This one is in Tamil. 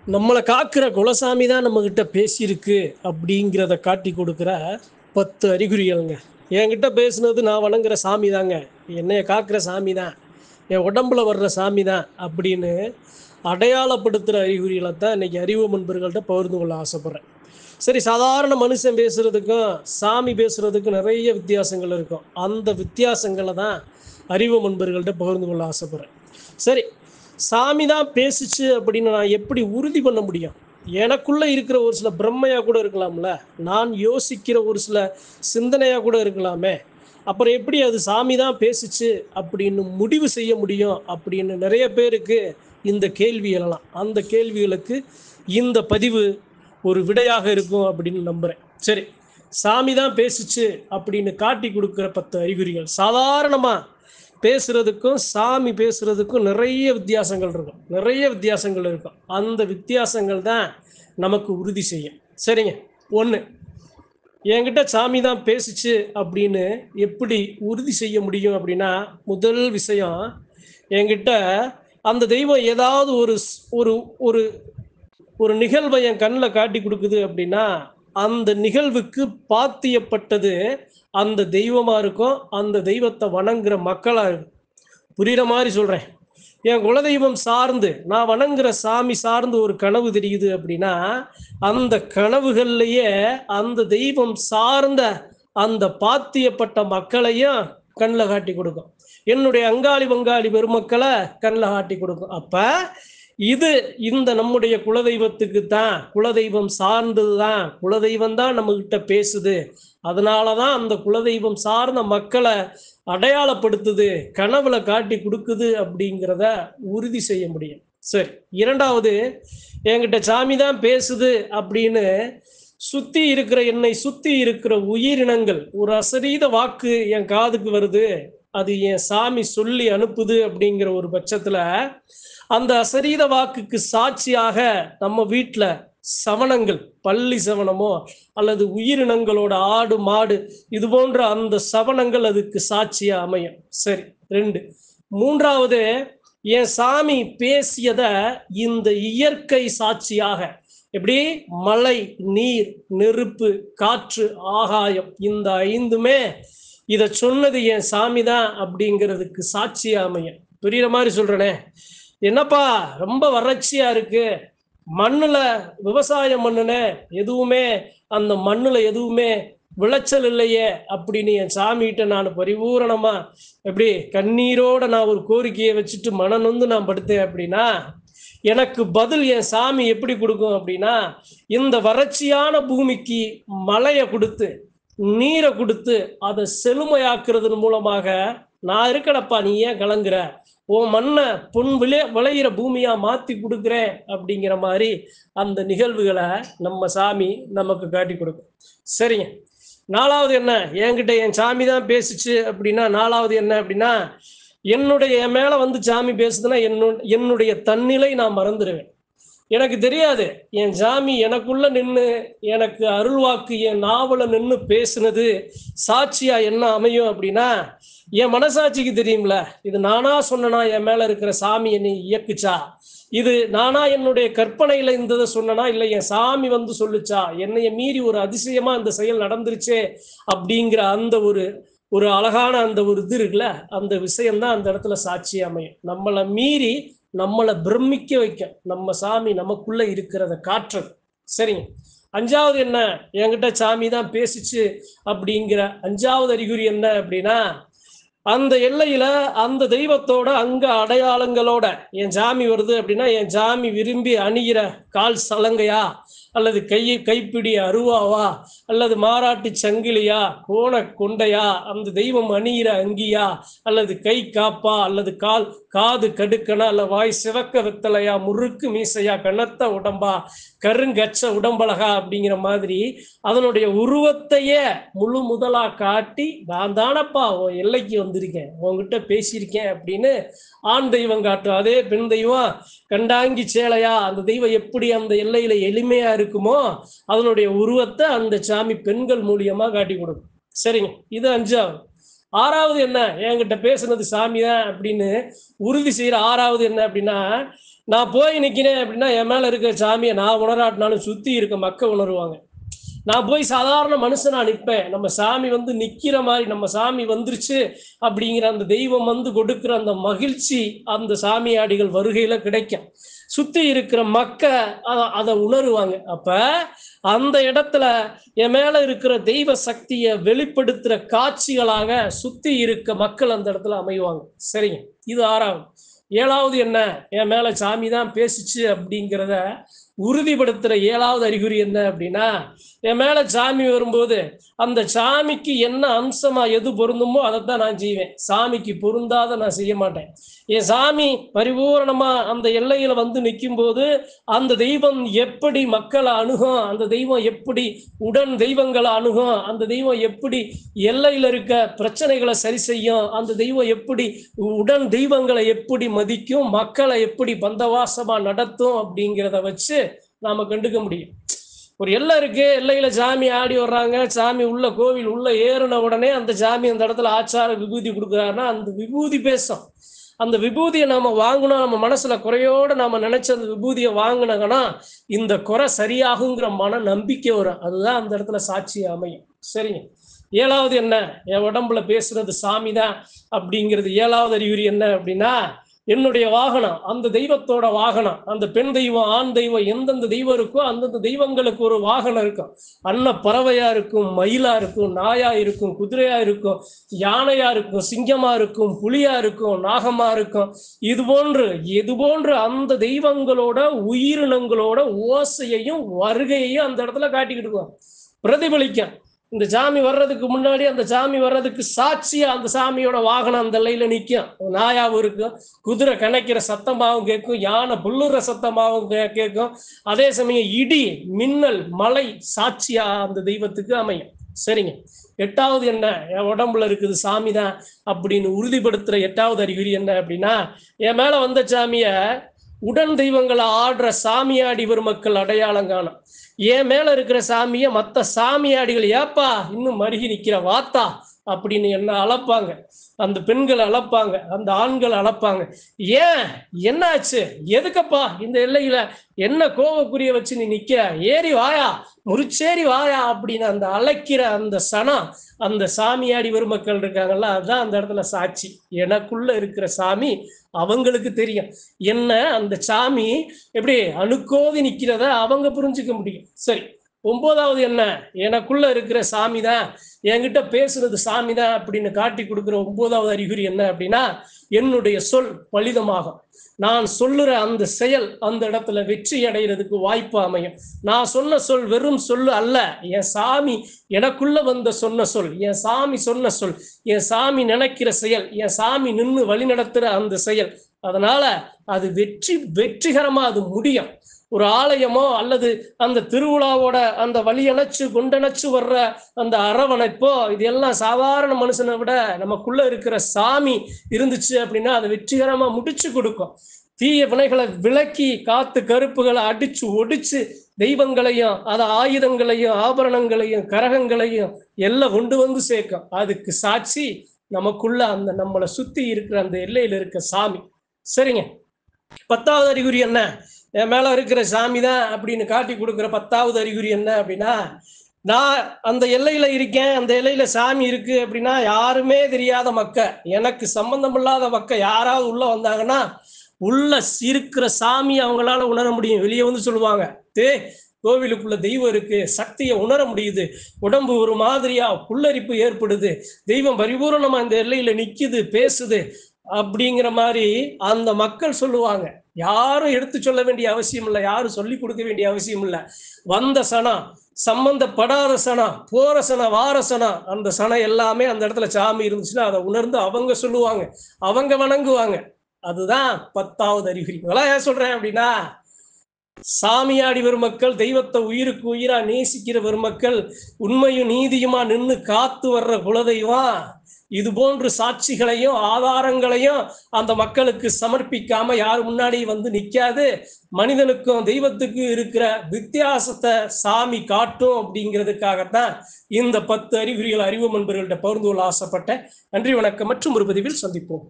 நம்மளை காக்கிற குலசாமி தான் நம்மக்கிட்ட பேசியிருக்கு அப்படிங்கிறத காட்டி கொடுக்குற 10 அறிகுறிகள்ங்க. என்கிட்ட பேசுனது நான் வணங்குற சாமி தாங்க, என்னைய காக்கிற சாமி தான், என் உடம்புல வர்ற சாமி தான் அப்படின்னு அடையாளப்படுத்துகிற அறிகுறிகளை தான் இன்றைக்கி அறிவு நண்பர்கள்ட்ட பகிர்ந்து கொள்ள ஆசைப்பட்றேன். சரி, சாதாரண மனுஷன் பேசுகிறதுக்கும் சாமி பேசுகிறதுக்கும் நிறைய வித்தியாசங்கள் இருக்கும். அந்த வித்தியாசங்களை தான் அறிவு நண்பர்கள்ட்ட பகிர்ந்து கொள்ள ஆசைப்பட்றேன். சரி, சாமி தான் பேசுச்சு அப்படின்னு நான் எப்படி உறுதி பண்ண முடியும்? எனக்குள்ள இருக்கிற ஒரு சில பிரம்மையா கூட இருக்கலாம்ல. நான் யோசிக்கிற ஒரு சில சிந்தனையா கூட இருக்கலாமே. அப்புறம் எப்படி அது சாமி தான் பேசுச்சு அப்படின்னு முடிவு செய்ய முடியும்? அப்படின்னு நிறைய பேருக்கு இந்த கேள்வி எழலாம். அந்த கேள்விகளுக்கு இந்த பதிவு ஒரு விடையாக இருக்கும் அப்படின்னு நம்புறேன். சரி, சாமி தான் பேசுச்சு அப்படின்னு காட்டி கொடுக்குற 10 அறிகுறிகள். சாதாரணமா பேசுறதுக்கும் சாமி பேசுறதுக்கும் நிறைய வித்தியாசங்கள் இருக்கும். நிறைய வித்தியாசங்கள் இருக்கும். அந்த வித்தியாசங்கள் தான் நமக்கு உறுதி செய்யும். சரிங்க. 1, என்கிட்ட சாமி தான் பேசுச்சு அப்படின்னு எப்படி உறுதி செய்ய முடியும் அப்படின்னா, முதல் விஷயம், என்கிட்ட அந்த தெய்வம் ஏதாவது ஒரு ஒரு ஒரு நிகழ்வை என் கண்ணில் காட்டி கொடுக்குது அப்படின்னா, அந்த நிகழ்வுக்கு பாத்தியப்பட்டது அந்த தெய்வமா இருக்கும், அந்த தெய்வத்தை வணங்குற மக்களா இருக்கும். புரியுற மாதிரி சொல்றேன். என் குலதெய்வம் சார்ந்து நான் வணங்குற சாமி சார்ந்து ஒரு கனவு தெரியுது அப்படின்னா, அந்த கனவுகள்லயே அந்த தெய்வம் சார்ந்த அந்த பாத்தியப்பட்ட மக்களையும் கண்ணில் காட்டி கொடுக்கும். என்னுடைய அங்காளி பங்காளி பெருமக்களை கண்ணில் காட்டி கொடுக்கும். அப்ப இது இந்த நம்முடைய குலதெய்வத்துக்கு தான், குலதெய்வம் சார்ந்தது தான், குலதெய்வம் தான் நம்ம கிட்ட பேசுது, அதனாலதான் அந்த குலதெய்வம் சார்ந்த மக்களை அடையாளப்படுத்துது, கனவுல காட்டி கொடுக்குது அப்படிங்கிறத உறுதி செய்ய முடியும். சரி, 2வது, என்கிட்ட சாமி தான் பேசுது அப்படின்னு சுத்தி இருக்கிற என்னை சுத்தி இருக்கிற உயிரினங்கள் ஒரு அசரீத வாக்கு என் காதுக்கு வருது, அது என் சாமி சொல்லி அனுப்புது அப்படிங்கிற ஒரு பட்சத்துல அந்த அசரீத வாக்குக்கு சாட்சியாக நம்ம வீட்டில் சவனங்கள், பள்ளி சவனமோ அல்லது உயிரினங்களோட ஆடு மாடு இது போன்ற அந்த சவனங்கள் அதுக்கு சாட்சியா அமையும். சரி, 2. 3வது, என் சாமி பேசியத இந்த இயற்கை சாட்சியாக, எப்படி மழை, நீர், நெருப்பு, காற்று, ஆகாயம், இந்த 5மே இதை சொன்னது என் சாமி தான் அப்படிங்கிறதுக்கு சாட்சியா அமையும். புரியுற மாதிரி சொல்றேனே. என்னப்பா ரொம்ப வறட்சியா இருக்கு, மண்ணுல விவசாயம் பண்ணுனேன், எதுவுமே அந்த மண்ணுல எதுவுமே விளைச்சல் இல்லையே அப்படின்னு என் சாமிகிட்ட நான் பரிபூரணமா எப்படி கண்ணீரோட நான் ஒரு கோரிக்கையை வச்சுட்டு மனநொந்து நான் படுத்தேன் அப்படின்னா, எனக்கு பதில் என் சாமி எப்படி கொடுக்கும் அப்படின்னா, இந்த வறட்சியான பூமிக்கு மழையை கொடுத்து நீரை கொடுத்து அதை செழுமையாக்குறதன் மூலமாக, நான் இருக்கடப்பா, நீ ஏன் கலங்குற, உன் மண்ணை பொன் விளையிற பூமியா மாத்தி கொடுக்குறேன் அப்படிங்கிற மாதிரி அந்த நிகழ்வுகளை நம்ம சாமி நமக்கு காட்டி கொடுக்கும். சரிங்க. 4வது என்ன, என்கிட்ட என் சாமி தான் பேசுச்சு அப்படின்னா, 4வது என்ன அப்படின்னா, என் மேல வந்து சாமி பேசுதுன்னா என்னுடைய தன்னிலை நான் மறந்துடுவேன். எனக்கு தெரியாது என் சாமி எனக்குள்ள நின்று எனக்கு அருள்வாக்கு என் நாவல நின்று பேசுனது சாட்சியா என்ன அமையும் அப்படின்னா, என் மனசாட்சிக்கு தெரியும்ல, இது நானா சொன்னா என் மேல இருக்கிற சாமி என்னை இயக்குச்சா, இது நானா என்னுடைய கற்பனையில இருந்ததை சொன்னா இல்லை என் சாமி வந்து சொல்லுச்சா, என்னைய மீறி ஒரு அதிசயமா இந்த செயல் நடந்துருச்சே அப்படிங்கிற அந்த ஒரு அழகான அந்த ஒரு இது இருக்குல்ல, அந்த விஷயம்தான் அந்த இடத்துல சாட்சி அமையும். நம்மளை மீறி நம்மளை பிரமிக்க வைக்கும் நம்ம சாமி நமக்குள்ள இருக்கிறத காற்று. சரிங்க. 5வது என்ன, என்கிட்ட சாமி தான் பேசிச்சு அப்படிங்கிற 5வது அறிகுறி என்ன அப்படின்னா, அந்த எல்லையில அந்த தெய்வத்தோட அங்க அடையாளங்களோட என் சாமி வருது அப்படின்னா, என் சாமி விரும்பி அணிகிற கால் சலங்கையா அல்லது கைப்பிடி அருவாவா அல்லது மாராட்டு சங்கிலியா, கோண கொண்டையா, அந்த தெய்வம் அணிகிற அங்கியா அல்லது கை காப்பா அல்லது காது கடுக்கனா அல்ல வாய் சிவக்க வெத்தலையா, முறுக்கு மீசையா, கனத்த உடம்பா, கருங்கச்ச உடம்பழகா அப்படிங்கிற மாதிரி அதனுடைய உருவத்தையே முழு முதலா காட்டி, நான் தானப்பா உன் எல்லைக்கு வந்திருக்கேன், உன்கிட்ட பேசியிருக்கேன் அப்படின்னு ஆண் தெய்வம் காட்டும். அதே பெண் தெய்வம் கண்டாங்கி சேலையா, அந்த தெய்வம் எப்படி அந்த எல்லையில எளிமையா இருக்குமோ அதனுடைய உருவத்தை அந்த சாமி பெண்கள் மூலியமா காட்டி கொடுக்கும். சரிங்க, இது 5வது. 6வது என்ன, என்கிட்ட பேசுனது சாமி தான் அப்படின்னு உறுதி செய்யற 6வது என்ன அப்படின்னா, நான் போய் நிக்கிறேன் அப்படின்னா என் மேல இருக்க சாமியை நான் உணராட்டினாலும் சுத்தி இருக்க மக்கள் உணருவாங்க. நான் போய் சாதாரண மனுஷனா நிற்பேன். நம்ம சாமி வந்து நிக்கிற மாதிரி, நம்ம சாமி வந்துருச்சு அப்படிங்கிற அந்த தெய்வம் வந்து கொடுக்கிற அந்த மகிழ்ச்சி அந்த சாமியாடிகள் வருகையில கிடைக்கும். சுத்தி இருக்கிற மக்க அதை உணருவாங்க. அப்ப அந்த இடத்துல என் மேல இருக்கிற தெய்வ சக்தியை வெளிப்படுத்துற காட்சிகளாக சுத்தி இருக்க மக்கள் அந்த இடத்துல அமைவாங்க. சரிங்க. இது 6வது. 7வது என்ன? என் மேல சாமி தான் பேசுச்சு அப்படிங்கிறத உறுதிப்படுத்துற 7வது அறிகுறி என்ன அப்படின்னா, என் மேல சாமி வரும்போது அந்த சாமிக்கு என்ன அம்சமா எது பொருந்துமோ அதைத்தான் நான் செய்வேன். சாமிக்கு பொருந்தாத நான் செய்ய மாட்டேன். என் சாமி பரிபூரணமா அந்த எல்லையில வந்து நிற்கும் போது அந்த தெய்வம் எப்படி மக்களை அணுகும், அந்த தெய்வம் எப்படி உடன் தெய்வங்களை அணுகும், அந்த தெய்வம் எப்படி எல்லையில இருக்க பிரச்சனைகளை சரி செய்யும், அந்த தெய்வம் எப்படி உடன் தெய்வங்களை எப்படி மதிக்கும், மக்களை எப்படி பந்தவாசமா நடத்தும் அப்படிங்கிறத வச்சு நாம கண்டுக்க முடியும். ஒரு எல்லை இருக்கு, எல்லையில சாமி ஆடி வர்றாங்க, சாமி உள்ள கோவில் உள்ள ஏறின உடனே அந்த சாமி அந்த இடத்துல ஆச்சார விபூதி கொடுக்குறாருன்னா அந்த விபூதி பேசும். அந்த விபூதியை நாம வாங்கணும், நம்ம மனசுல குறையோட நாம நினைச்ச அந்த விபூதியை வாங்கினோங்கன்னா இந்த குறை சரியாகுங்கிற மன நம்பிக்கை வரும். அதுதான் அந்த இடத்துல சாட்சி அமையும். சரிங்க. 7வது என்ன? என் உடம்புல பேசுறது சாமி தான் அப்படிங்கிறது 7வது அறிகுறி என்ன அப்படின்னா, என்னுடைய வாகனம் அந்த தெய்வத்தோட வாகனம், அந்த பெண் தெய்வம் ஆண் தெய்வம் எந்தெந்த தெய்வம் இருக்கோ அந்தந்த தெய்வங்களுக்கு ஒரு வாகனம் இருக்கும். அன்ன பறவையா இருக்கும், மயிலா இருக்கும், நாயா இருக்கும், குதிரையா இருக்கும், யானையா இருக்கும், சிங்கமா இருக்கும், புலியா இருக்கும், நாகமா இருக்கும். இது போன்று அந்த தெய்வங்களோட உயிரினங்களோட ஓசையையும் வருகையையும் அந்த இடத்துல காட்டிக்கிட்டு இருக்கும், பிரதிபலிக்கும். இந்த சாமி வர்றதுக்கு முன்னாடி அந்த சாமி வர்றதுக்கு சாட்சியா அந்த சாமியோட வாகனம் அந்த எல்லையில நிற்கும். நாயாவும் இருக்கும், குதிரை கணக்கிற சத்தமாகவும் கேட்கும், யானை புல்லுற சத்தமாகவும் கேட்கும். அதே சமயம் இடி மின்னல் மழை சாட்சியா அந்த தெய்வத்துக்கு அமையும். சரிங்க. 8வது என்ன? என் உடம்புல இருக்குது சாமி தான் அப்படின்னு உறுதிப்படுத்துற 8வது அறிகுறி என்ன அப்படின்னா, என் மேல வந்த சாமிய உடன் தெய்வங்களை ஆடுற சாமியாடி பெருமக்கள் அடையாளம் காணும். என் மேல இருக்கிற சாமியை மற்ற சாமியாடிகள் ஏப்பா இன்னும் மருகி நிக்கிற வாத்தா அப்படின்னு என்ன அளப்பாங்க. அந்த பெண்கள் அளப்பாங்க, அந்த ஆண்கள் அளப்பாங்க. ஏன் என்னாச்சு, எதுக்கப்பா இந்த எல்லையில என்ன கோவக்குரிய வச்சு நீ நிக்க, ஏறி வாயா முறிச்சேரி வாயா அப்படின்னு அந்த அழைக்கிற அந்த சனம் அந்த சாமியாடி பெருமக்கள் இருக்காங்கல்ல, அதுதான் அந்த இடத்துல சாட்சி. எனக்குள்ள இருக்கிற சாமி அவங்களுக்கு தெரியும். என்ன அந்த சாமி எப்படி அணுக்கோதி நிக்கிறத அவங்க புரிஞ்சுக்க முடியும். சரி. 9வது என்ன? எனக்குள்ள இருக்கிற சாமி தான், என்கிட்ட பேசுறது சாமி தான் அப்படின்னு காட்டி கொடுக்குற 9வது அறிகுறி என்ன அப்படின்னா, என்னுடைய சொல் பலிதமாகும். நான் சொல்லுற அந்த செயல் அந்த இடத்துல வெற்றி அடைகிறதுக்கு வாய்ப்பு அமையும். நான் சொன்ன சொல் வெறும் சொல்லு அல்ல, என் சாமி எனக்குள்ள வந்த சொன்ன சொல், என் சாமி சொன்ன சொல், என் சாமி நினைக்கிற செயல், என் சாமி நின்று வழி நடத்துற அந்த செயல். அதனால அது வெற்றிகரமா அது முடியும். ஒரு ஆலயமோ அல்லது அந்த திருவிழாவோட அந்த வழியணைச்சு கொண்டணைச்சு வர்ற அந்த அரவணைப்போ இதெல்லாம் சாதாரண மனுஷனை விட நமக்குள்ள இருக்கிற சாமி இருந்துச்சு அப்படின்னா அதை வெற்றிகரமா முடிச்சு கொடுக்கும். தீய வினைகளை விலக்கி காத்து கருப்புகளை அடிச்சு ஒடிச்சு தெய்வங்களையும் அதை ஆயுதங்களையும் ஆபரணங்களையும் கரகங்களையும் எல்லாம் கொண்டு வந்து சேர்க்கும். அதுக்கு சாட்சி நமக்குள்ள அந்த நம்மளை சுத்தி இருக்கிற அந்த எல்லையில இருக்க சாமி. சரிங்க. 10வது அறிகுறி என்ன? என் மேல இருக்கிற சாமி தான் அப்படின்னு காட்டி கொடுக்குற 10வது அறிகுறி என்ன அப்படின்னா, நான் அந்த எல்லையில இருக்கேன், அந்த எல்லையில சாமி இருக்கு அப்படின்னா யாருமே தெரியாத மக்க, எனக்கு சம்பந்தம் இல்லாத மக்க யாராவது உள்ள வந்தாங்கன்னா உள்ள இருக்கிற சாமி அவங்களால உணர முடியும். வெளியே வந்து சொல்லுவாங்க, கோவிலுக்குள்ள தெய்வம் இருக்கு, சக்தியை உணர முடியுது, உடம்பு ஒரு மாதிரியா புல்லரிப்பு ஏற்படுது, தெய்வம் பரிபூரணமா இந்த எல்லையில நிக்குது பேசுது அப்படிங்கிற மாதிரி அந்த மக்கள் சொல்லுவாங்க. யாரும் எடுத்து சொல்ல வேண்டிய அவசியம் இல்லை, யாரும் சொல்லி கொடுக்க வேண்டிய அவசியம் இல்லை. வந்த சனம், சம்பந்தப்படாத சனம், போற சனம், வார சனம், அந்த சனம் எல்லாமே அந்த இடத்துல சாமி இருந்துச்சுன்னா அதை உணர்ந்து அவங்க சொல்லுவாங்க, அவங்க வணங்குவாங்க. அதுதான் 10வது அறிகுறி. இதெல்லாம் ஏன் சொல்றேன் அப்படின்னா, சாமியாடி பெருமக்கள் தெய்வத்தை உயிருக்கு உயிரா நேசிக்கிற பெருமக்கள் உண்மையும் நீதியுமா நின்று காத்து வர்ற குலதெய்வம் இது போன்று சாட்சிகளையும் ஆதாரங்களையும் அந்த மக்களுக்கு சமர்ப்பிக்காம யார் முன்னாடி வந்து நிக்காது. மனிதனுக்கும் தெய்வத்துக்கும் இருக்கிற வித்தியாசத்தை சாமி காட்டும் அப்படிங்கிறதுக்காகத்தான் இந்த 10 அறிகுறிகள் அறிவு நண்பர்கள்ட்ட பகிர்ந்து கொள்ள ஆசைப்பட்டேன். நன்றி, வணக்கம். மற்றும் ஒரு பதிவில் சந்திப்போம்.